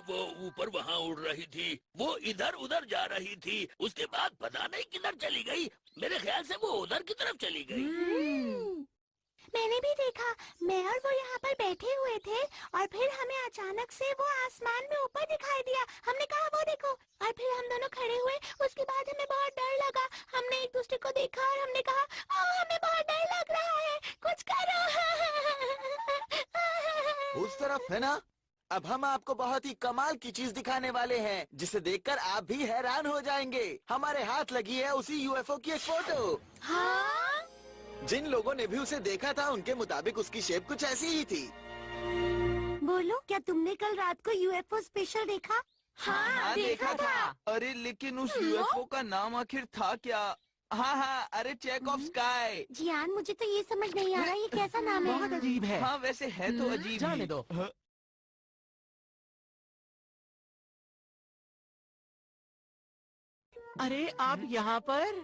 वो ऊपर वहाँ उड़ रही थी, वो इधर उधर जा रही थी, उसके बाद पता नहीं किधर चली गई। मेरे ख्याल से वो उधर की तरफ चली गई। मैंने भी देखा, मैं और वो यहाँ पर बैठे हुए थे और फिर हमें अचानक से वो आसमान में ऊपर दिखाई दिया। हमने कहा वो देखो, और फिर हम दोनों खड़े हुए। उसके बाद हमें बहुत डर लगा। हमने एक दूसरे को देखा और हमने कहा हमें बहुत डर लग रहा है, कुछ करो। उस तरफ है ना। अब हम आपको बहुत ही कमाल की चीज दिखाने वाले हैं, जिसे देखकर आप भी हैरान हो जाएंगे। हमारे हाथ लगी है उसी यूएफओ की एक फोटो। हाँ? जिन लोगों ने भी उसे देखा था, उनके मुताबिक उसकी शेप कुछ ऐसी ही थी। बोलो, क्या तुमने कल रात को यूएफओ स्पेशल देखा? हाँ, देखा था। अरे लेकिन उस यूएफओ का नाम आखिर था क्या? हाँ, अरे चेक ऑफ स्काई। जियान, मुझे तो ये समझ नहीं आ रहा ये कैसा नाम है। बहुत अजीब है। हाँ, वैसे है तो अजीब। जाने दो। अरे आप यहाँ पर?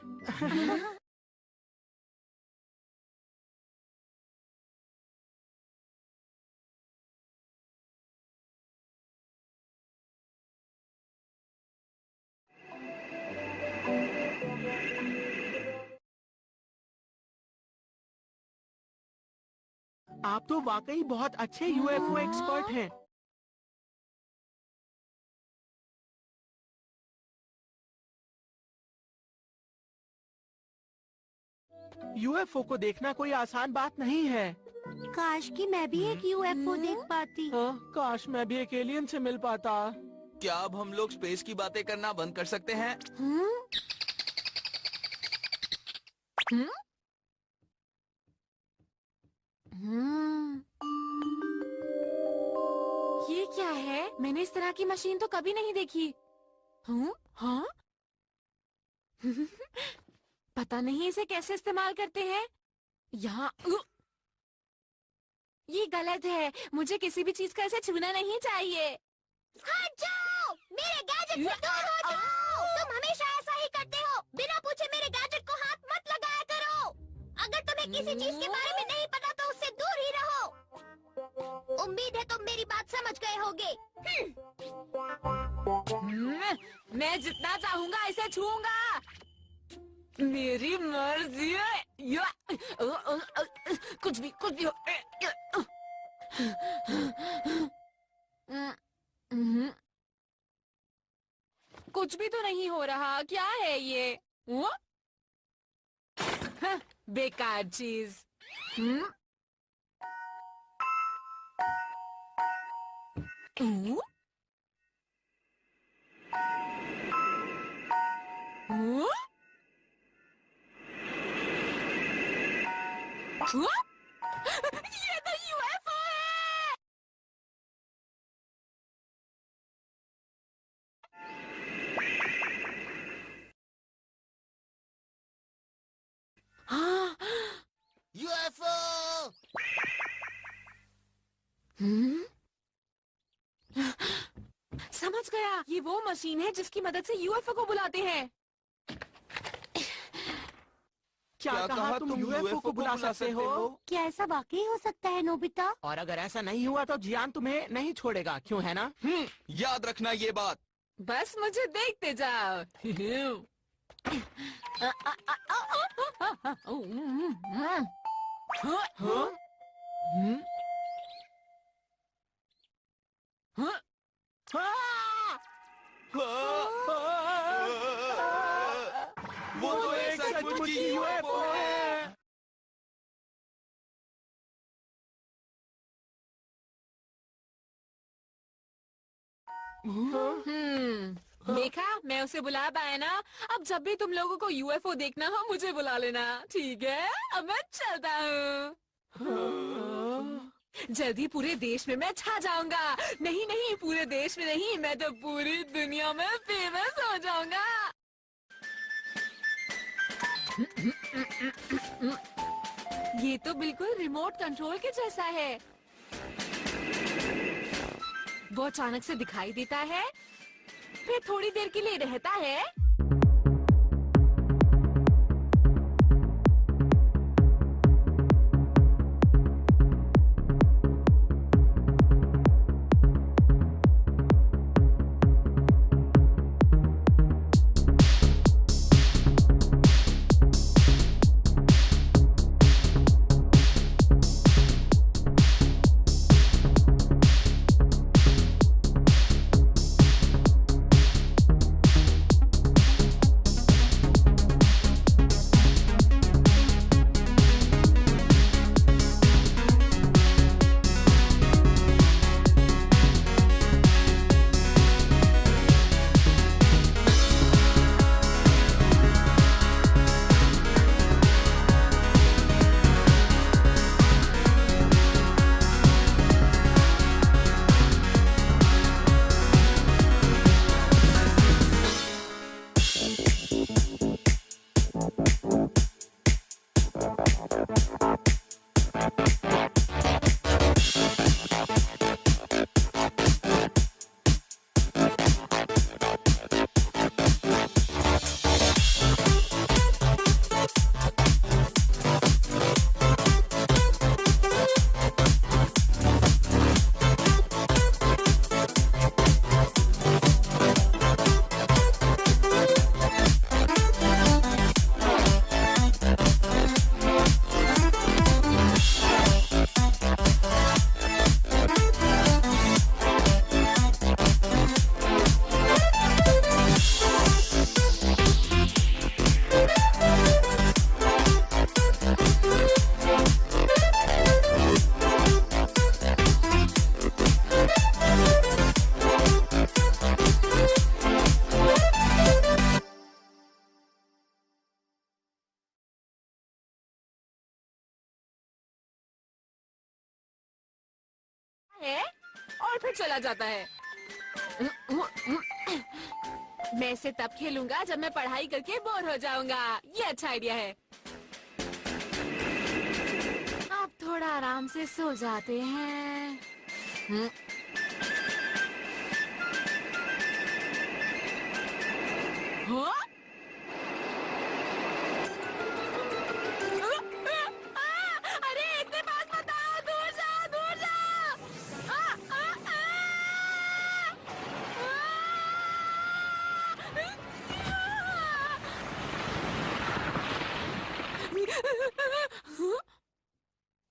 आप तो वाकई बहुत अच्छे यूएफओ एक्सपर्ट हैं। यूएफओ को देखना कोई आसान बात नहीं है। काश कि मैं भी एक यूएफओ देख पाती। काश मैं भी एक एलियन से मिल पाता। क्या अब हम लोग स्पेस की बातें करना बंद कर सकते हैं? ये क्या है? मैंने इस तरह की मशीन तो कभी नहीं देखी। हाँ? पता नहीं इसे कैसे इस्तेमाल करते हैं। यहाँ ये गलत है। मुझे किसी भी चीज का ऐसे छूना नहीं चाहिए। हट जाओ! मेरे गैजेट से दूर हो जाओ! तुम हमेशा ऐसा ही करते हो। बिना पूछे मेरे गैजेट को हाथ मत लगाया करो। अगर तुम्हें किसी चीज के बारे में नहीं पता तो उससे दूर ही रहो। उम्मीद है तुम मेरी बात समझ गए होगे। मैं जितना चाहूंगा इसे छूऊंगा। मेरी मर्जी है। कुछ भी हो। कुछ भी तो नहीं हो रहा। क्या है ये? बेकार चीज। ये तो यूएफओ है। हाँ। यूएफओ! समझ गया, ये वो मशीन है जिसकी मदद से यूएफओ को बुलाते हैं। क्या कहा तुम यूएफओ को बुला सकते हो? क्या ऐसा वाकई हो सकता है नोबिता? और अगर ऐसा नहीं हुआ तो जियान तुम्हें नहीं छोड़ेगा, क्यों है ना? याद रखना ये बात। बस मुझे देखते जाओ। वो तो एक सचमुच यूएफओ है। देखा, मैं उसे बुला पाया ना। अब जब भी तुम लोगों को यूएफओ देखना हो मुझे बुला लेना, ठीक है? अब मैं चलता हूँ। जल्दी पूरे देश में मैं छा जाऊंगा। नहीं, पूरे देश में नहीं, मैं तो पूरी दुनिया में फेमस हो जाऊंगा। ये तो बिल्कुल रिमोट कंट्रोल के जैसा है। वो अचानक से दिखाई देता है, फिर थोड़ी देर के लिए रहता है, है और फिर चला जाता है। मैं इसे तब खेलूंगा जब मैं पढ़ाई करके बोर हो जाऊंगा। ये अच्छा आइडिया है। अब थोड़ा आराम से सो जाते हैं। हाँ? अरे इतने पास मत आओ, दूर जाओ, दूर जाओ।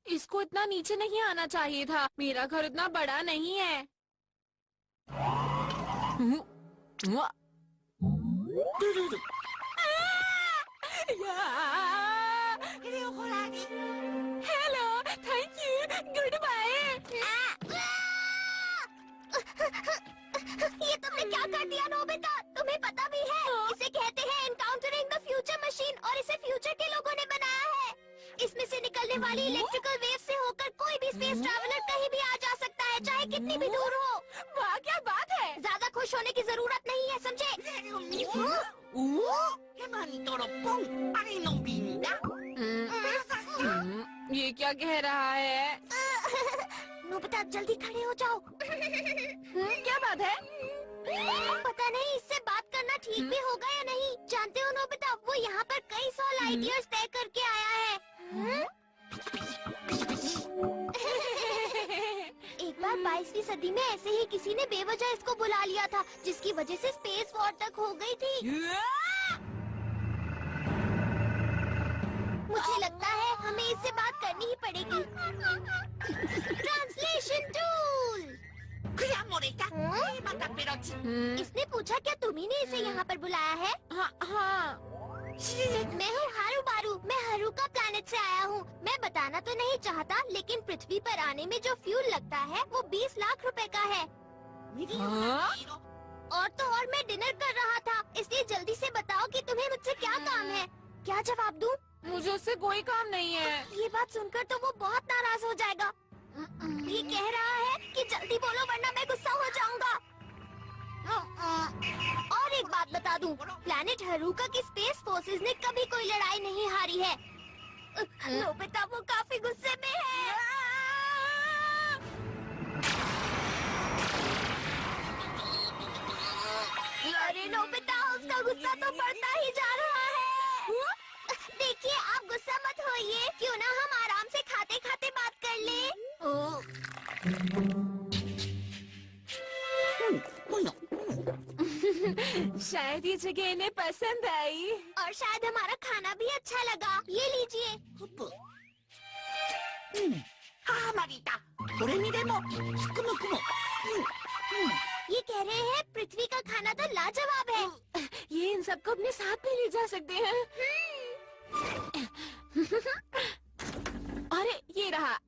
इसको इतना नीचे नहीं आना चाहिए था। मेरा घर इतना बड़ा नहीं है। Hello, thank you, goodbye. ये तुमने क्या कर दिया नोबिता? तुम्हें पता भी है इसे कहते हैं एनकाउंटरिंग द फ्यूचर मशीन और इसे फ्यूचर के लोगों ने बनाया है। इसमें से निकलने वाली इलेक्ट्रिकल वेव से होकर कोई भी स्पेस ट्रैवलर कहीं भी आ जा सकता है, चाहे कितनी भी दूर हो। वाह, क्या बात है। ज्यादा खुश होने की जरूरत नहीं है, समझे? ये क्या कह रहा है? नोबिता जल्दी खड़े हो जाओ। क्या बात है? पता नहीं इससे बात करना ठीक भी होगा या नहीं। जानते हो नोबिता, वो यहाँ पर कई 100 लाइट ईयर्स तय करके आया है। एक बार 22वीं सदी में ऐसे ही किसी ने बेवजह इसको बुला लिया था, जिसकी वजह से स्पेस वॉर तक हो गई थी। मुझे लगता है हमें इससे बात करनी ही पड़ेगी। Translation tool. इसने पूछा क्या तुम्ही ने इसे यहाँ पर बुलाया है? हाँ। मैं हूँ हारू बारू। मैं हरुका प्लैनेट से आया हूँ। मैं बताना तो नहीं चाहता, लेकिन पृथ्वी पर आने में जो फ्यूल लगता है वो 20 लाख रुपए का है। और तो और मैं डिनर कर रहा था, इसलिए जल्दी से बताओ कि तुम्हें मुझसे क्या काम है। क्या जवाब दूँ? मुझे उससे कोई काम नहीं है। ये बात सुनकर तो वो बहुत नाराज हो जाएगा। ये कह रहा है कि जल्दी बोलो वरना मैं गुस्सा हो जाऊंगा। और एक बात बता दूं, प्लैनेट हरुका की स्पेस फोर्सेस ने कभी कोई लड़ाई नहीं हारी है। नोबिता वो काफी गुस्से में है। अरे नोबिता, उसका गुस्सा तो बढ़ता ही जा रहा है। देखिए, आप गुस्सा मत होइए। क्यों ना हम आराम से खाते खाते बात कर ले। शायद ये जगह इन्हें पसंद आई और शायद हमारा खाना भी अच्छा लगा। ये लीजिए। ये कह रहे हैं पृथ्वी का खाना तो लाजवाब है। ये इन सबको अपने साथ में ले जा सकते हैं। अरे ये रहा।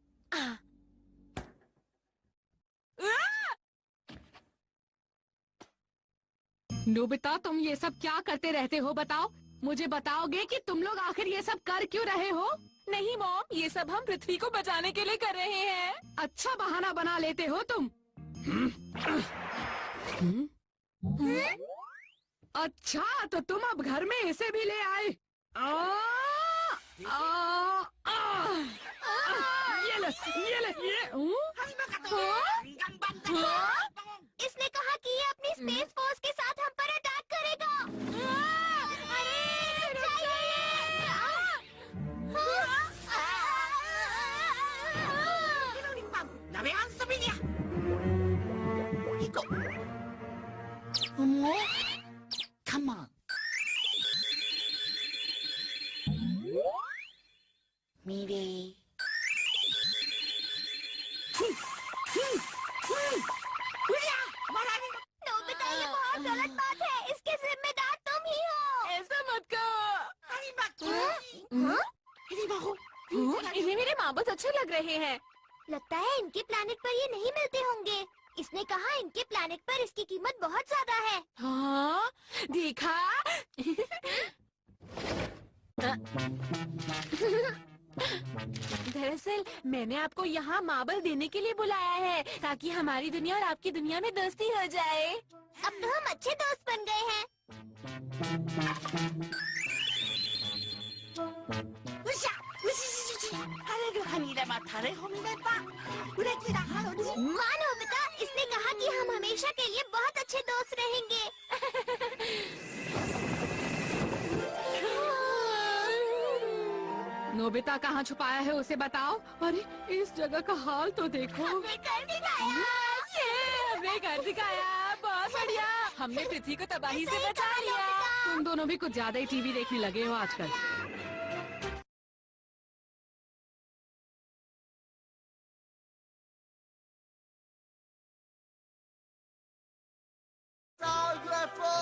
नोबिता, तुम ये सब क्या करते रहते हो? बताओ, मुझे बताओगे कि तुम लोग आखिर ये सब कर क्यों रहे हो? नहीं मॉम, ये सब हम पृथ्वी को बचाने के लिए कर रहे हैं। अच्छा बहाना बना लेते हो तुम। अच्छा, तो तुम अब घर में इसे भी ले आए। ये ले। इसने कहा कि ये अपनी स्पेस फोर्स के साथ हम पर अटैक करेगा। अरे Come on. Mire. नोबिता, ये बहुत गलत बात है। इसके जिम्मेदार तुम ही हो। ऐसा मत कहो। इन्हें मेरे माँ बाप अच्छे लग रहे हैं। लगता है इनके प्लैनेट पर ये नहीं मिलते होंगे। इसने कहा इनके प्लैनेट पर इसकी कीमत बहुत ज्यादा है। हाँ, देखा? दरअसल मैंने आपको यहाँ मार्बल देने के लिए बुलाया है ताकि हमारी दुनिया और आपकी दुनिया में दोस्ती हो जाए। अब तो हम अच्छे दोस्त बन गए हैं। मानो बेटा, इसने कहा कि हम हमेशा के लिए बहुत अच्छे दोस्त रहेंगे। नोबिता कहाँ छुपाया है उसे बताओ। अरे इस जगह का हाल तो देखो। हमने कर दिखाया। हमने कर दिखाया, बहुत बढ़िया। हमने पृथ्वी को तबाही से बचा लिया। तुम दोनों भी कुछ ज्यादा ही टीवी देखने लगे हो आजकल। UFO!